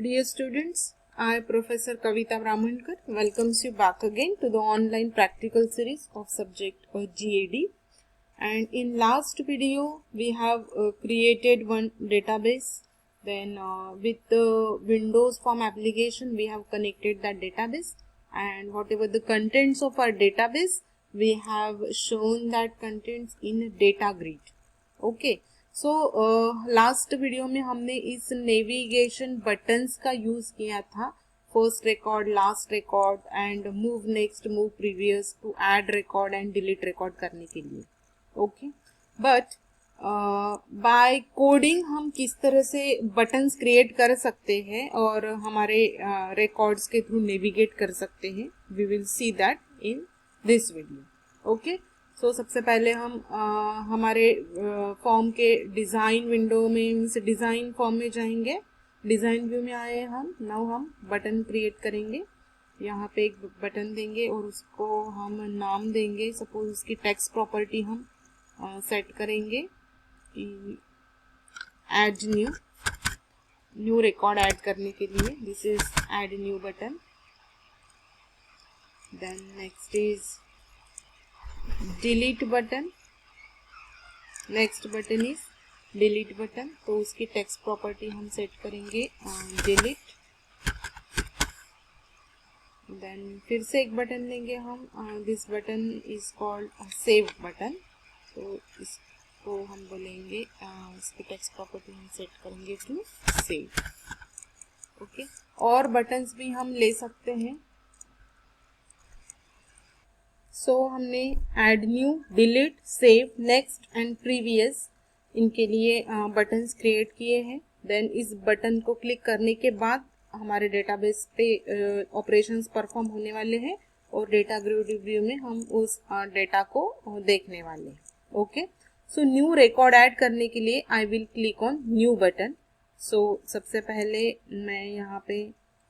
Dear students, I, Professor Kavita Brahmankar, welcomes you back again to the online practical series of subject GAD. And in last video, we have created one database. Then with the Windows Form application, we have connected that database. And whatever the contents of our database, we have shown that contents in data grid. Okay. So last video में हमने इस navigation buttons का use किया था first record, last record and move next, move previous, to add record and delete record करने के लिए. Okay, but by coding हम किस तरह से बटन्स क्रिएट कर सकते हैं और हमारे रिकॉर्ड्स के थ्रू नेविगेट कर सकते हैं, we will see that in this video. Okay, so सबसे पहले हम हमारे फॉर्म के डिज़ाइन विंडो में से डिज़ाइन फॉर्म में जाएंगे. डिज़ाइन व्यू में आए हम. नाउ हम बटन क्रिएट करेंगे. यहाँ पे एक बटन देंगे और उसको हम नाम देंगे. सपोज उसकी टेक्स्ट प्रॉपर्टी हम सेट करेंगे ऐड न्यू रिकॉर्ड ऐड करने के लिए. This is add new button. Then next is delete button. Next button is delete button. तो उसकी टेक्स्ट प्रॉपर्टी हम सेट करेंगे डिलीट. देन फिर से एक बटन लेंगे हम. This button is called save button. तो इसको हम बोलेंगे इसकी टेक्स्ट प्रॉपर्टी हम सेट करेंगे टू सेव. ओके, और बटन्स भी हम ले सकते हैं. सो हमने add new, delete, save, next and previous इनके लिए बटन्स क्रिएट किए हैं. देन इस बटन को क्लिक करने के बाद हमारे डेटाबेस पे ऑपरेशंस परफॉर्म होने वाले हैं और डेटा ग्रिड व्यू में हम उस डेटा को देखने वाले हैं. Okay, so new record add करने के लिए I will click on new button. So सबसे पहले मैं यहाँ पे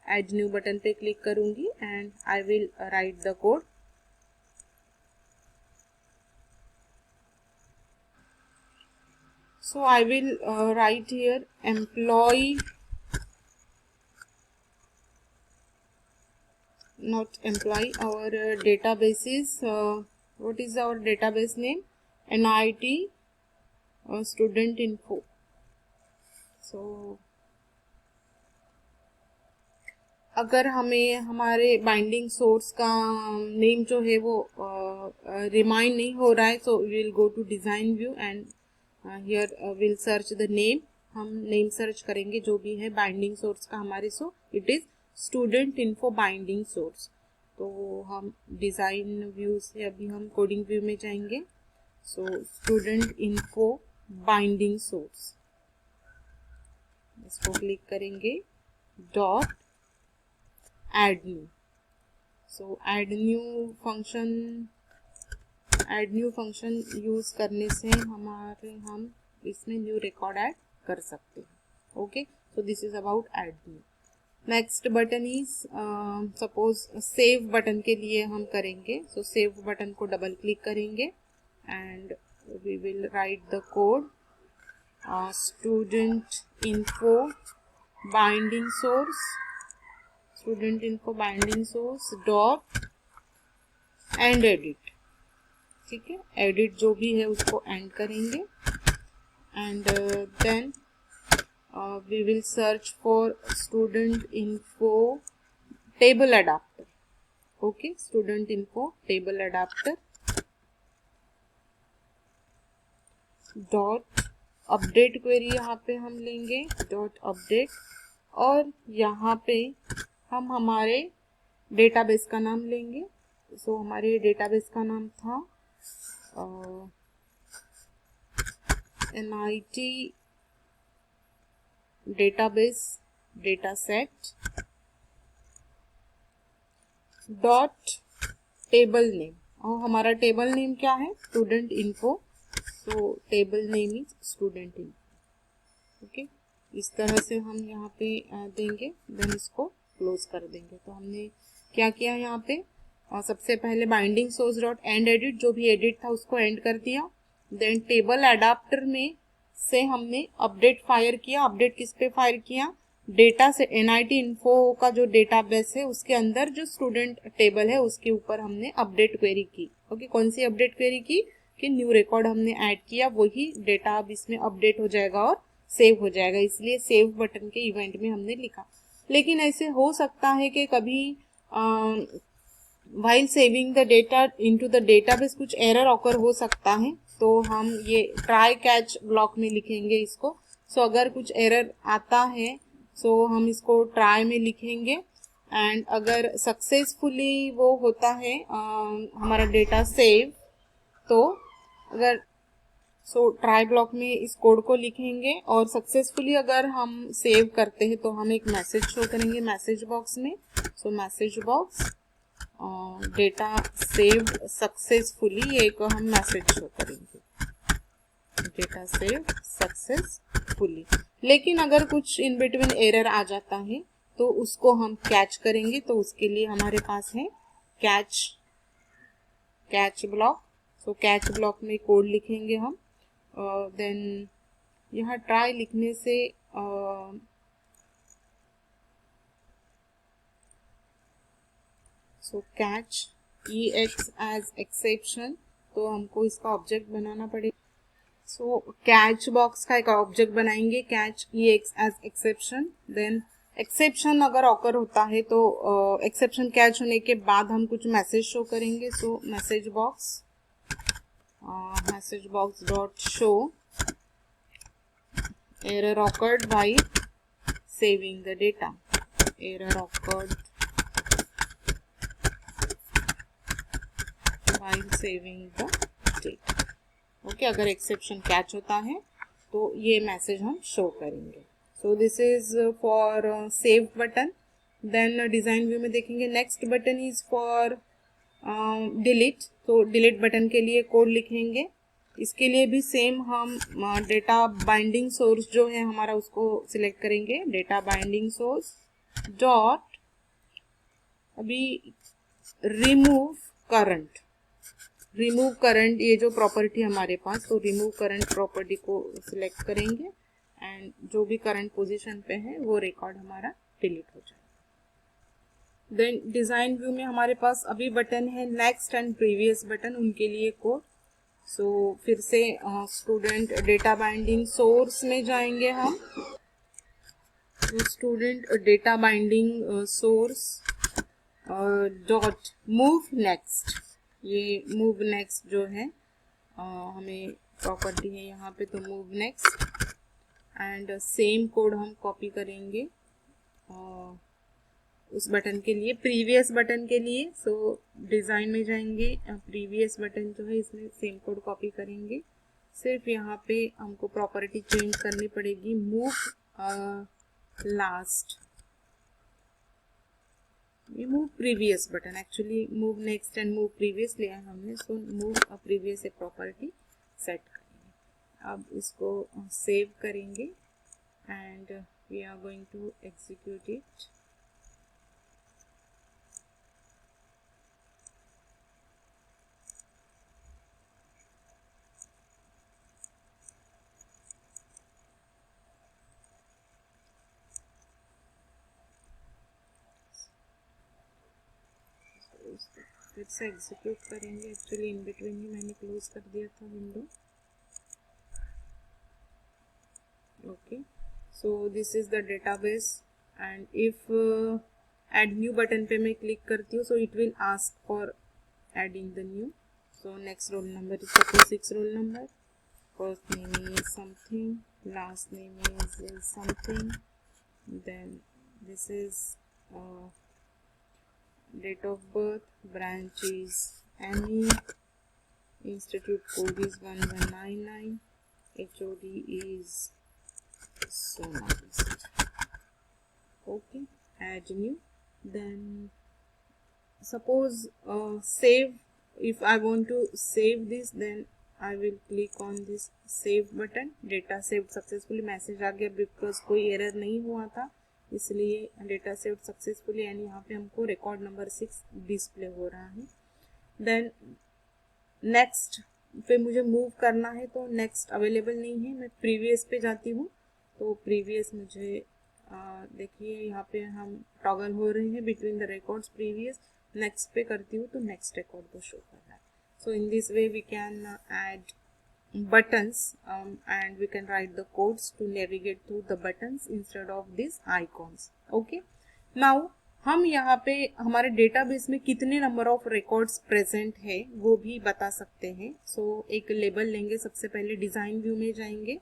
ऐड न्यू बटन पे क्लिक करूँगी and I will write the code. So I will write here employee, not employee, our database is, what is our database name? NIT student info. So अगर हमें हमारे बाइंडिंग सोर्स का name जो है वो remind नहीं हो रहा है, so we will go to design view and here will search the name. हम नेम सर्च करेंगे जो भी है बाइंडिंग सोर्स का हमारे. So it is student info binding source. तो हम डिज़ाइन व्यू से अभी हम कोडिंग व्यू में जाएंगे. So student info binding source, इसको क्लिक करेंगे. Dot add new. सो ऐड न्यू फंक्शन यूज करने से हम इसमें न्यू रिकॉर्ड ऐड कर सकते हैं. Okay, so this is about add new. Next button is suppose save button के लिए हम करेंगे. सो सेव बटन को डबल क्लिक करेंगे and we will write the code student info binding source dot end edit. ठीक है, एडिट जो भी है उसको एंड करेंगे and then we will search for student info table adapter. Okay, student info table adapter dot update query यहाँ पे हम लेंगे डॉट अपडेट. और यहाँ पे हम हमारे डेटाबेस का नाम लेंगे. सो हमारे डेटाबेस का नाम था NIT database data set dot table name. और हमारा टेबल नेम क्या है? Student info. So table name is student info. Okay, इस तरह से हम यहाँ पे देंगे. देन इसको क्लोज कर देंगे. तो हमने क्या किया यहाँ पे? सबसे पहले binding source dot end edit, जो भी एडिट था उसको एंड कर दिया. देन टेबल अडाप्टर में से हमने अपडेट फायर किया. अपडेट किस पे फायर किया? डेटा से NIT इन्फो का जो डेटाबेस है उसके अंदर जो स्टूडेंट टेबल है उसके ऊपर हमने अपडेट क्वेरी की। ओके, कौन सी अपडेट क्वेरी की कि न्यू रिकॉर्ड हमने ऐड किया, वही डेटा अब इसमें अपडेट हो जाएगा और सेव हो जाएगा, इसलिए सेव बटन के इवेंट में हमने लिखा। लेकिन ऐसे हो सकता है कि कभी while saving the data into the database कुछ एरर ऑकर हो सकता है, तो हम ये ट्राई कैच ब्लॉक में लिखेंगे इसको। सो अगर कुछ एरर आता है सो हम इसको ट्राई में लिखेंगे, एंड अगर सक्सेसफुली वो होता है हमारा डेटा सेव, तो अगर ट्राई ब्लॉक में इस कोड को लिखेंगे और सक्सेसफुली अगर हम सेव करते हैं तो हम एक मैसेज शो करेंगे मैसेज बॉक्स में। Message box data saved successfully, ये एक हम मैसेज शो करेंगे, डेटा सेव सक्सेसफुली। लेकिन अगर कुछ इन बिटवीन एरर आ जाता है तो उसको हम कैच करेंगे, तो उसके लिए हमारे पास है कैच ब्लॉक। कैच ब्लॉक में कोड लिखेंगे हम। देन यहाँ ट्राई लिखने से कैच EX एज एक्सेप्शन, तो हमको इसका ऑब्जेक्ट बनाना पड़ेगा। कैच बॉक्स का एक ऑब्जेक्ट बनाएंगे, catch EX as exception. Then exception अगर ऑकर होता है तो एक्सेप्शन कैच होने के बाद हम कुछ मैसेज शो करेंगे। Message box dot show error occurred while saving the data, error occurred while saving the data। Okay, अगर एक्सेप्शन कैच होता है तो ये मैसेज हम शो करेंगे। This is for save button. Then design view में देखेंगे next button is for delete. Delete button के लिए कोड लिखेंगे। इसके लिए भी सेम हम डेटा बाइंडिंग सोर्स जो है हमारा उसको सिलेक्ट करेंगे, डेटा बाइंडिंग सोर्स डॉट अभी रिमूव करंट ये जो प्रॉपर्टी हमारे पास, तो रिमूव करंट प्रॉपर्टी को सिलेक्ट करेंगे एंड जो भी करंट पोजीशन पे है वो रिकॉर्ड हमारा डिलीट हो जाएगा। देन डिजाइन व्यू में हमारे पास अभी बटन है नेक्स्ट एंड प्रीवियस बटन, उनके लिए कोड। फिर से स्टूडेंट डेटा बाइंडिंग सोर्स में जाएंगे हम। Student data binding source dot move next, ये मूव नेक्स्ट जो है हमें प्रॉपर्टी है यहाँ पे, तो move next and same code हम कॉपी करेंगे उस बटन के लिए, प्रीवियस बटन के लिए। डिज़ाइन में जाएंगे, प्रीवियस बटन जो है इसमें सेम कोड कॉपी करेंगे। सिर्फ यहाँ पे हमको प्रॉपर्टी चेंज करनी पड़ेगी, मूव लास्ट, ये move previous button, actually move next and move previous लिया है हमने। Move previous a property set करेंगे। अब इसको सेव करेंगे and we are going to execute it. फिर से एग्जीक्यूट करेंगे, एक्चुअली इन बिटवीन ही मैंने क्लोज कर दिया था window. Okay, this is the database and if add new button पे मैं क्लिक करती हूँ, it will ask for adding the new. Next roll number is suppose 6 roll number, first name is something, last name is something, then this is date of birth, branch is ME, institute code is 1199, HOD is Sonali. Okay, add new. Then suppose save, if I want to save this then I will click on this save button। data saved successfully message आ गया, because कोई error नहीं हुआ था इसलिए data save successfully, यानी यहाँ पे हमको रिकॉर्ड नंबर 6 डिस्प्ले हो रहा है। देन नेक्स्ट पे मुझे मूव करना है, तो नेक्स्ट अवेलेबल नहीं है, मैं प्रीवियस पे जाती हूँ, तो प्रीवियस मुझे देखिए यहाँ पे हम टॉगल हो रहे हैं between the records previous. Next पे करती हूँ तो नेक्स्ट रिकॉर्ड को शो कर रहा है. So in this way we can add buttons and we can write the codes to navigate through the buttons instead of these icons. Okay, now हम यहाँ पे हमारे डेटाबेस में कितने नंबर ऑफ रिकॉर्ड्स प्रेजेंट है वो भी बता सकते हैं. सो एक लेबल लेंगे. सबसे पहले डिज़ाइन व्यू में जाएंगे.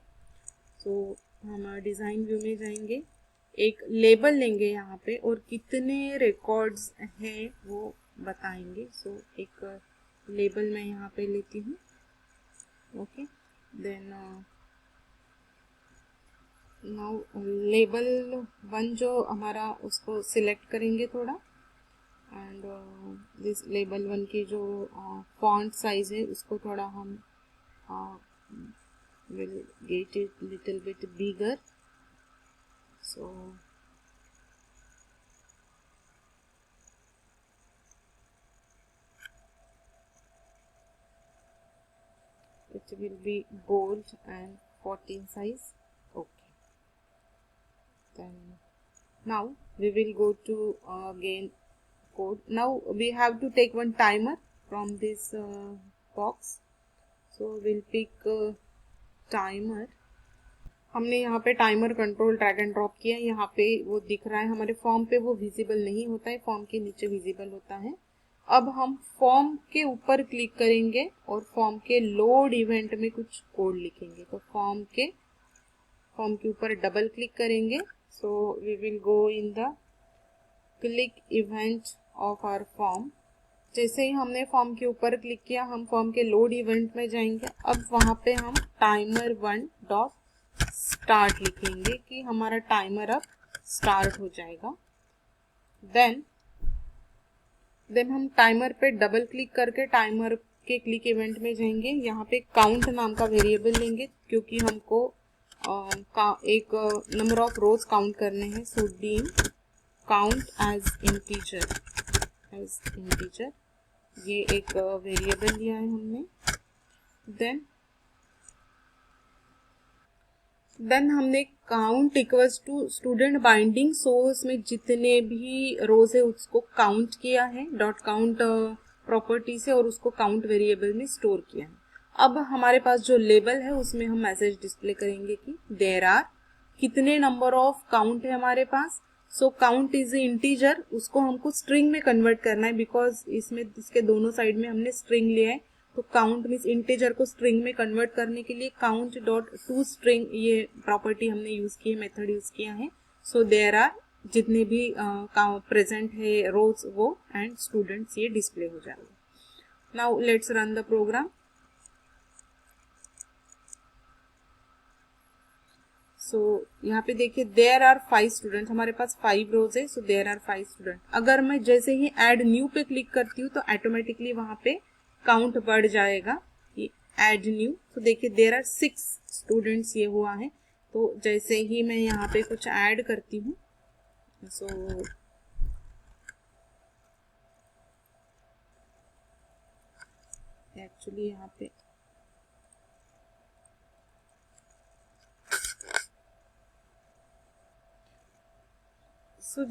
सो हम डिज़ाइन व्यू में जाएंगे, एक लेबल लेंगे यहाँ पे और कितने रिकॉर्ड्स हैं वो बताएंगे. सो एक लेबल मैं यहाँ पे लेती हूँ. ओके, देन नाउ लेबल 1 जो हमारा उसको सिलेक्ट करेंगे थोड़ा. एंड दिस लेबल 1 की जो फॉन्ट साइज है उसको थोड़ा हम will get it little bit bigger. So it will be bold and 14 size. Okay, then now we will go to again code. Now we have to take one timer from this box. So we'll pick timer. हमने यहाँ पे timer control drag and drop किया. यहाँ पे वो दिख रहा है हमारे फॉर्म पे, वो विजिबल नहीं होता है, फॉर्म के नीचे विजिबल होता है. अब हम फॉर्म के ऊपर क्लिक करेंगे और फॉर्म के लोड इवेंट में कुछ कोड लिखेंगे. तो फॉर्म के ऊपर डबल क्लिक करेंगे. So we will go in the click event of our form. जैसे ही हमने फॉर्म के ऊपर क्लिक किया हम फॉर्म के लोड इवेंट में जाएंगे. अब वहाँ पे हम टाइमर 1 डॉट स्टार्ट लिखेंगे कि हमारा टाइमर अब स्टार्ट हो जाएगा. देन हम टाइमर पे डबल क्लिक करके टाइमर के क्लिक इवेंट में जाएंगे. यहाँ पे काउंट नाम का वेरिएबल लेंगे क्योंकि हमको एक नंबर ऑफ रोज काउंट करने हैं. So D count as integer ये एक वेरिएबल लिया है हमने. देन हमने count equals to student binding. So उसमें जितने भी रोज है उसको काउंट किया है डॉट काउंट प्रॉपर्टी से और उसको काउंट वेरिएबल में स्टोर किया है. अब हमारे पास जो लेबल है उसमें हम मैसेज डिस्प्ले करेंगे कि देयर आर कितने नंबर ऑफ काउंट है हमारे पास. So count is a integer, उसको हमको स्ट्रिंग में कन्वर्ट करना है बिकॉज इसमें इसके दोनों साइड में हमने स्ट्रिंग लिया है. तो काउंट मीन्स इंटीजर को स्ट्रिंग में कन्वर्ट करने के लिए काउंट डॉट टू स्ट्रिंग ये प्रॉपर्टी हमने यूज की है, मेथड यूज किया है. सो देयर आर जितने भी प्रेजेंट है रोज वो एंड स्टूडेंट्स ये डिस्प्ले हो जाएगा. Now let's run the program. So यहाँ पे देखिए देयर आर 5 स्टूडेंट, हमारे पास 5 रोज है. So there are 5 student. अगर मैं जैसे ही ऐड न्यू पे क्लिक करती हूँ तो ऑटोमेटिकली वहाँ पे काउंट बढ़ जाएगा. Add new. तो देखिए देयर आर 6 स्टूडेंट्स ये हुआ है. तो जैसे ही मैं यहाँ पे कुछ ऐड करती हूँ सो एक्चुअली यहाँ पे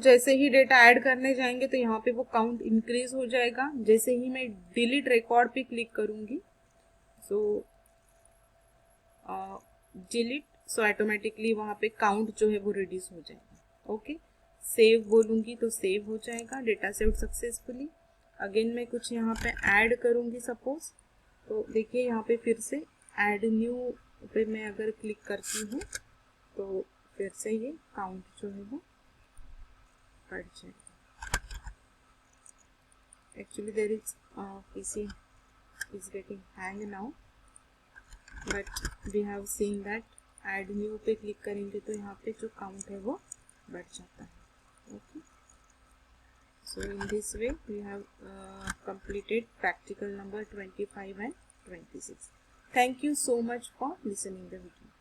जैसे ही डेटा ऐड करने जाएंगे तो यहाँ पे वो काउंट इंक्रीज हो जाएगा. जैसे ही मैं डिलीट रिकॉर्ड पे क्लिक करूंगी सो डिलीट, सो ऑटोमेटिकली वहाँ पे काउंट जो है वो रिड्यूस हो जाएगा. ओके, सेव बोलूंगी तो सेव हो जाएगा. Data save successfully. अगेन मैं कुछ यहाँ पे ऐड करूंगी सपोज. तो देखिए यहाँ पे फिर से ऐड न्यू पे मैं अगर क्लिक करती हूँ तो फिर से ये काउंट जो है वो बढ़ जाएगा. Actually there is PC is getting hang now, but we have seen that add new पे क्लिक करेंगे तो यहाँ पे जो काउंट है वो बढ़ जाता है. Okay, so in this way we have completed practical number 25 and 26. Thank you so much for listening the video.